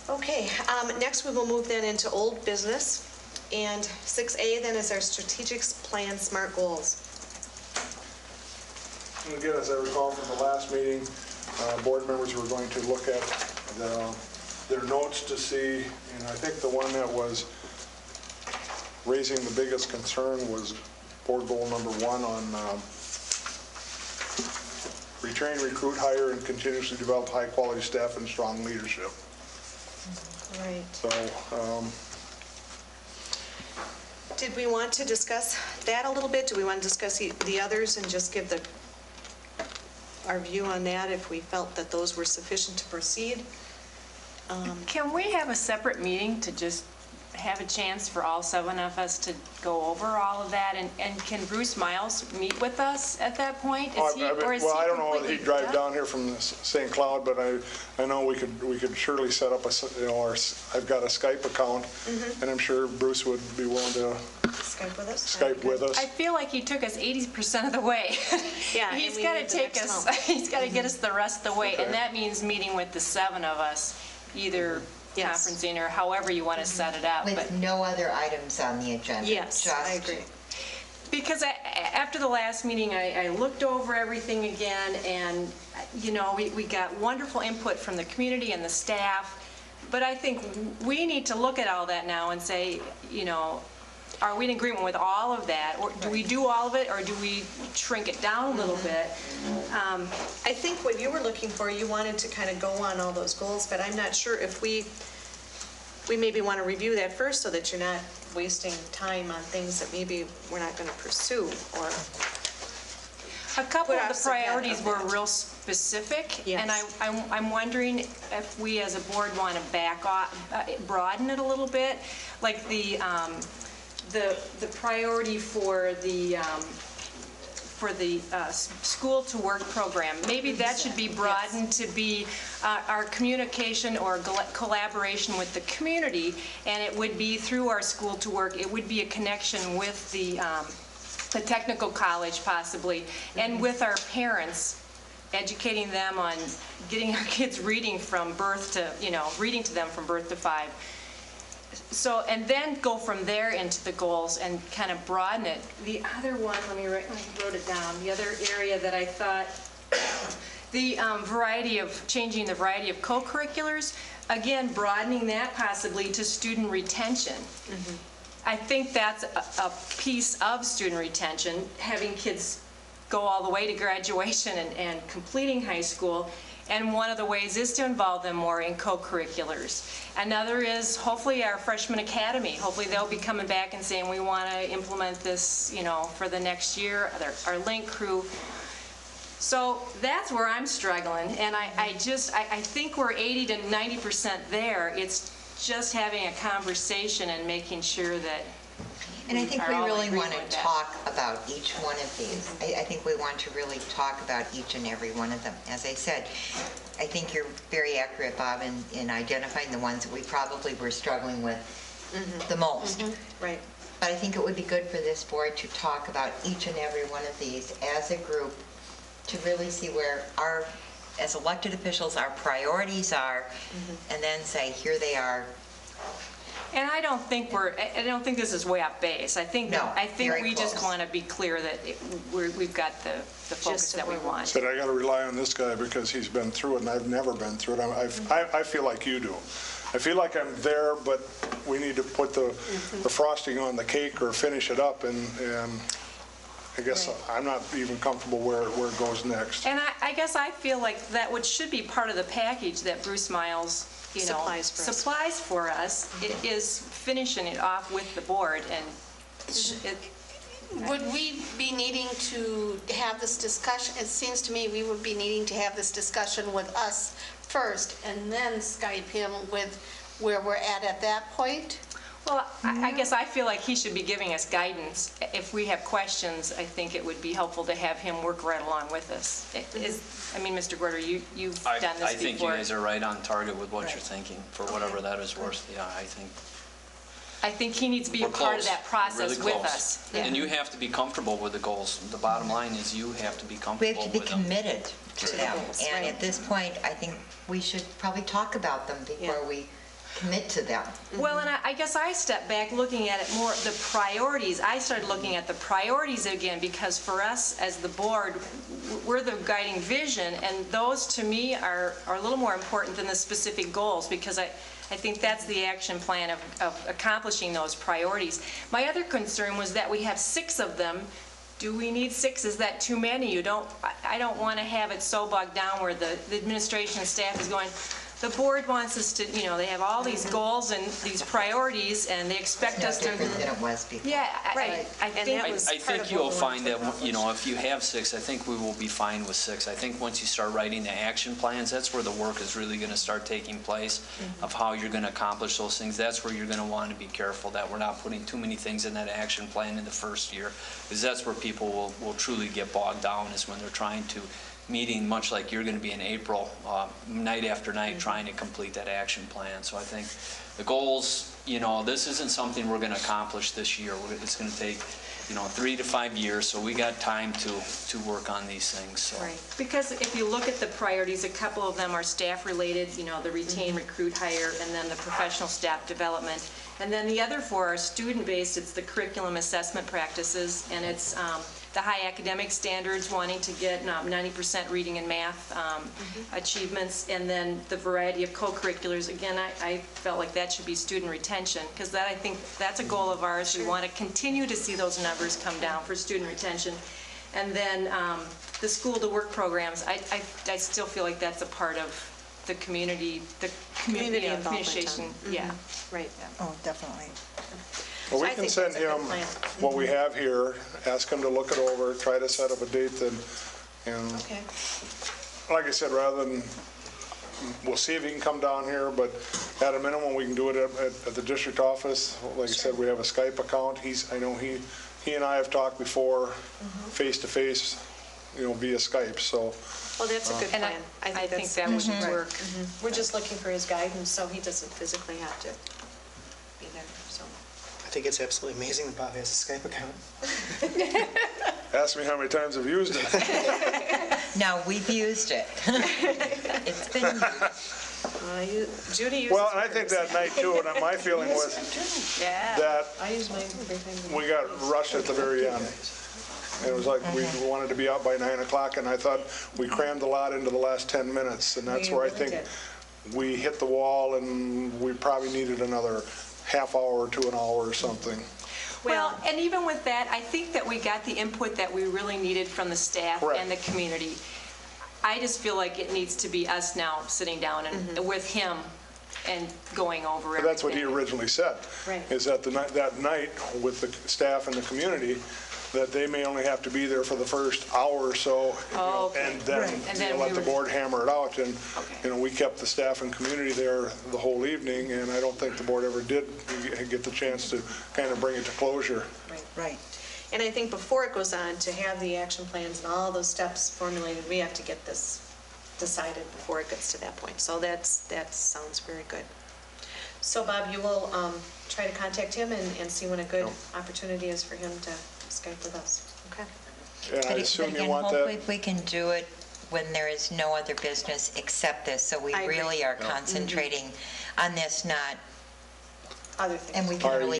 Okay, next we will move then into old business. And 6A then is our strategic plan SMART goals. And again, as I recall from the last meeting, board members were going to look at their notes to see, and I think the one that was raising the biggest concern was board goal number 1 on retrain, recruit, hire, and continuously develop high-quality staff and strong leadership. Right. So, did we want to discuss that a little bit? Do we want to discuss the others and just give our view on that if we felt that those were sufficient to proceed? Can we have a separate meeting to just have a chance for all 7 of us to go over all of that? And can Bruce Miles meet with us at that point? I don't know if he'd drive down here from St. Cloud, but I know we could surely set up I've got a Skype account, and I'm sure Bruce would be willing to Skype with us. I feel like he took us 80% of the way. Yeah, he's got to take us. He's got to get us the rest of the way, and that means meeting with the 7 of us, either. Yes. Conferencing or however you want to set it up. With no other items on the agenda. Yes, I agree. Because after the last meeting, I looked over everything again, and we got wonderful input from the community and the staff, but I think we need to look at all that now and say, are we in agreement with all of that, or do we do all of it, or do we shrink it down a little bit? I think what you were looking for, you wanted to kind of go on all those goals, but I'm not sure if we maybe want to review that first so that you're not wasting time on things that maybe we're not going to pursue. Or a couple of the priorities were real specific, yes. And I'm wondering if we as a board want to back off, broaden it a little bit, like the priority for the school to work program. Maybe that should be broadened to be our communication or collaboration with the community, and it would be through our school to work. It would be a connection with the technical college possibly, and with our parents, educating them on getting our kids reading from birth to, reading to them from birth to 5. So, and then go from there into the goals and kind of broaden it. The other one, I wrote it down, the other area that I thought, the changing the variety of co-curriculars, again, broadening that possibly to student retention. I think that's a piece of student retention, having kids go all the way to graduation and completing high school. And one of the ways is to involve them more in co-curriculars. Another is hopefully our freshman academy. Hopefully they'll be coming back and saying we want to implement this, for the next year. Our link crew. So that's where I'm struggling, and I think we're 80 to 90% there. It's just having a conversation and making sure that. And I think we really want to talk about each one of these. I think we want to really talk about each and every one of them. As I said, I think you're very accurate, Bob, in identifying the ones that we probably were struggling with the most. Right. But I think it would be good for this board to talk about each and every one of these as a group to really see where as elected officials, our priorities are, and then say, here they are. And I don't think this is way off base. I think we just want to be clear that we've got the focus that we want. But I got to rely on this guy because he's been through it, and I've never been through it. I feel like you do. I feel like I'm there, but we need to put the frosting on the cake or finish it up, and I guess I'm not even comfortable where it goes next. And I guess I feel like that should be part of the package that Bruce Miles supplies for us. It is finishing it off with the board, and would we be needing to have this discussion? It seems to me we would be needing to have this discussion with us first and then Skype him with where we're at that point. Well, I guess I feel like he should be giving us guidance. If we have questions, I think it would be helpful to have him work right along with us. Mr. Gorder, you've done this before. I think you guys are right on target with what you're thinking, for whatever that is worth. Yeah, I think he needs to be a part of that process with us. Yeah. And you have to be comfortable with the goals. The bottom line is you have to be comfortable with them. We have to be committed to them. And at this point, I think we should probably talk about them before we commit to them. Well, and I guess I stepped back looking at it more, the priorities. I started looking at the priorities again, because for us as the board, we're the guiding vision, and those to me are a little more important than the specific goals, because I think that's the action plan of accomplishing those priorities. My other concern was that we have 6 of them. Do we need 6? Is that too many? I don't want to have it so bogged down where the administration and staff is going, the board wants us to, they have all these goals and these priorities, and they expect No us to. different than it was before. Yeah, Right. I And think. that was I part of think you'll what we find wanted that, to if you have 6, I think we will be fine with 6. I think once you start writing the action plans, that's where the work is really going to start taking place, of how you're going to accomplish those things. That's where you're going to want to be careful that we're not putting too many things in that action plan in the first year, because that's where people will truly get bogged down, is when they're trying to meeting, much like you're going to be in April, night after night, trying to complete that action plan. So I think the goals, this isn't something we're going to accomplish this year. It's going to take, 3 to 5 years, so we got time to work on these things. So. Right, because if you look at the priorities, a couple of them are staff-related, the retain, recruit, hire, and then the professional staff development. And then the other 4 are student-based. It's the curriculum assessment practices, and it's the high academic standards, wanting to get 90% reading and math achievements, and then the variety of co-curriculars. Again, I felt like that should be student retention, because I think that's a goal of ours. We want to continue to see those numbers come down for student retention. And then the school-to-work programs, I still feel like that's a part of the community Community involvement. communication. Yeah. Right. Oh, definitely. Well, we I can think send that's a good him plan. what we have here, ask him to look it over, try to set up a date that, Okay. like I said, rather than, we'll see if he can come down here, but at a minimum, we can do it at the district office. Like I said, we have a Skype account. I know he and I have talked before, face-to-face, via Skype, so. Well, that's a good And plan. I think that's- that would work. We're just looking for his guidance, so he doesn't physically have to be there, so. I think it's absolutely amazing that Bob has a Skype account. Ask me how many times I've used it. No, we've used it. It's been used. Judy uses. Well, and I think that night too, and my feeling was Yeah. that I use mine every time. we got rushed at the very end. And it was like we wanted to be out by 9 o'clock, and I thought we crammed a lot into the last 10 minutes, and that's We where I really think did. we hit the wall, and we probably needed another half hour to an hour or something. Well, and even with that, I think that we got the input that we really needed from the staff Correct. and the community. I just feel like it needs to be us now sitting down and with him and going over But everything. that's what he originally said. Right. Is that that night with the staff and the community, that they may only have to be there for the first hour or so. Oh, okay. And then, Right. And then let we the were- board hammer it out. And, Okay. we kept the staff and community there the whole evening, and I don't think the board ever did get the chance to kind of bring it to closure. Right. And I think before it goes on, to have the action plans and all those steps formulated, we have to get this decided before it gets to that point. So that sounds very good. So Bob, you will try to contact him and see when a good opportunity is for him to Skype with us. Okay. And I But assume you again, want hopefully that. we can do it when there is no other business except this, so we I agree. really are concentrating on this, not, Other things. and we can Are really